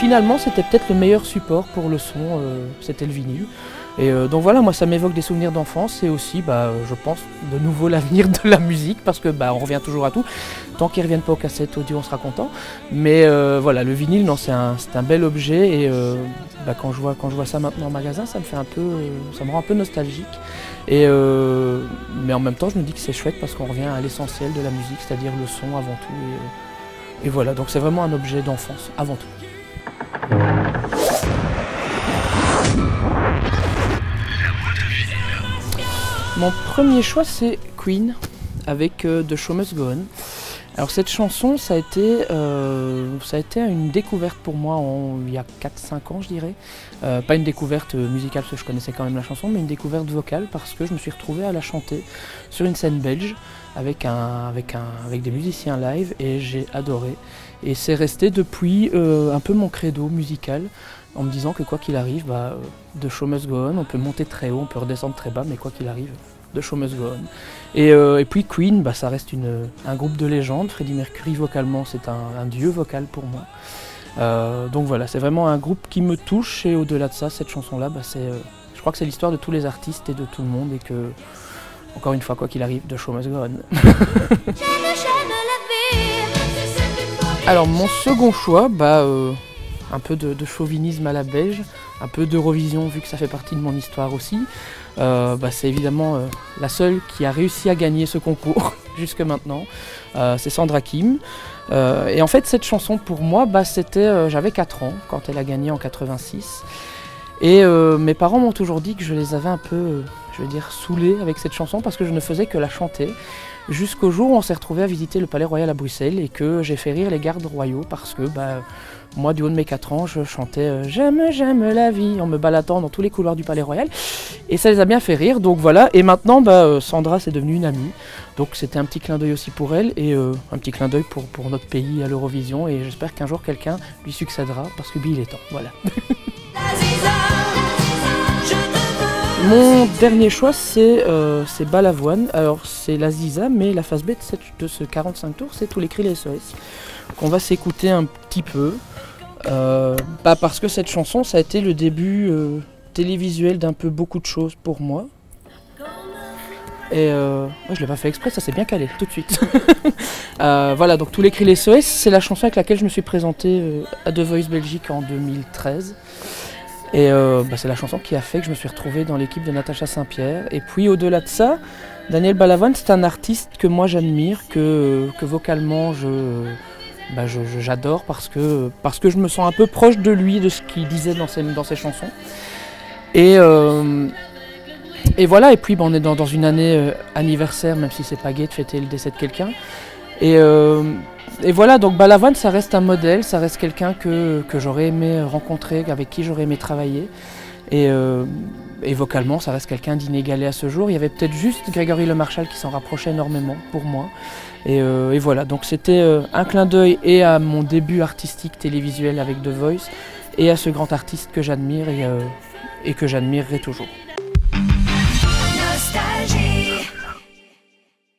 finalement c'était peut-être le meilleur support pour le son, c'était le vinyle. Et donc voilà, moi ça m'évoque des souvenirs d'enfance et aussi je pense de nouveau l'avenir de la musique parce que on revient toujours à tout. Tant qu'ils ne reviennent pas aux cassettes audio on sera content. Mais voilà, le vinyle non, c'est un bel objet et quand je vois ça maintenant en magasin ça me rend un peu nostalgique. Et mais en même temps je me dis que c'est chouette parce qu'on revient à l'essentiel de la musique, c'est-à-dire le son avant tout. Et voilà, donc c'est vraiment un objet d'enfance avant tout. Mon premier choix c'est Queen avec The Show Must Go On. Alors cette chanson ça a été une découverte pour moi il y a 4-5 ans je dirais. Pas une découverte musicale parce que je connaissais quand même la chanson, mais une découverte vocale parce que je me suis retrouvé à la chanter sur une scène belge avec des musiciens live et j'ai adoré. Et c'est resté depuis un peu mon credo musical en me disant que quoi qu'il arrive, The Show Must Go On, on peut monter très haut, on peut redescendre très bas, mais quoi qu'il arrive, The Show Must Go On. Et puis Queen, ça reste un groupe de légende. Freddie Mercury vocalement, c'est un dieu vocal pour moi. Donc voilà, c'est vraiment un groupe qui me touche et au-delà de ça, cette chanson-là, je crois que c'est l'histoire de tous les artistes et de tout le monde et que, encore une fois, quoi qu'il arrive, The Show Must Go On. Alors mon second choix, un peu de chauvinisme à la belge, un peu d'Eurovision vu que ça fait partie de mon histoire aussi. C'est évidemment la seule qui a réussi à gagner ce concours jusque maintenant, c'est Sandra Kim. Et en fait cette chanson pour moi, j'avais 4 ans quand elle a gagné en 86. Et mes parents m'ont toujours dit que je les avais un peu, saoulés avec cette chanson parce que je ne faisais que la chanter. Jusqu'au jour où on s'est retrouvé à visiter le Palais Royal à Bruxelles et que j'ai fait rire les gardes royaux parce que moi du haut de mes 4 ans je chantais j'aime la vie en me baladant dans tous les couloirs du Palais Royal et ça les a bien fait rire, donc voilà. Et maintenant Sandra c'est devenue une amie, donc c'était un petit clin d'œil aussi pour elle et un petit clin d'œil pour notre pays à l'Eurovision, et j'espère qu'un jour quelqu'un lui succédera parce que il est temps, voilà. Mon dernier choix c'est Balavoine. Alors c'est la Ziza, mais la phase B de ce 45 tours c'est tous les cris les SOS qu'on va s'écouter un petit peu parce que cette chanson ça a été le début télévisuel d'un peu beaucoup de choses pour moi. Et je l'ai pas fait exprès, ça s'est bien calé tout de suite. Voilà, donc tous les cris les SOS c'est la chanson avec laquelle je me suis présenté à The Voice Belgique en 2013. Et c'est la chanson qui a fait que je me suis retrouvé dans l'équipe de Natacha Saint-Pierre. Et puis au-delà de ça, Daniel Balavoine, c'est un artiste que moi j'admire, que vocalement j'adore parce que je me sens un peu proche de lui, de ce qu'il disait dans ses chansons. Et voilà, et puis on est dans une année anniversaire, même si c'est pas gai de fêter le décès de quelqu'un. Et voilà, donc Balavoine ça reste un modèle, ça reste quelqu'un que j'aurais aimé rencontrer, avec qui j'aurais aimé travailler. Et vocalement ça reste quelqu'un d'inégalé à ce jour. Il y avait peut-être juste Grégory Le Marchal qui s'en rapprochait énormément pour moi. Et voilà, donc c'était un clin d'œil et à mon début artistique télévisuel avec The Voice et à ce grand artiste que j'admire et que j'admirerai toujours.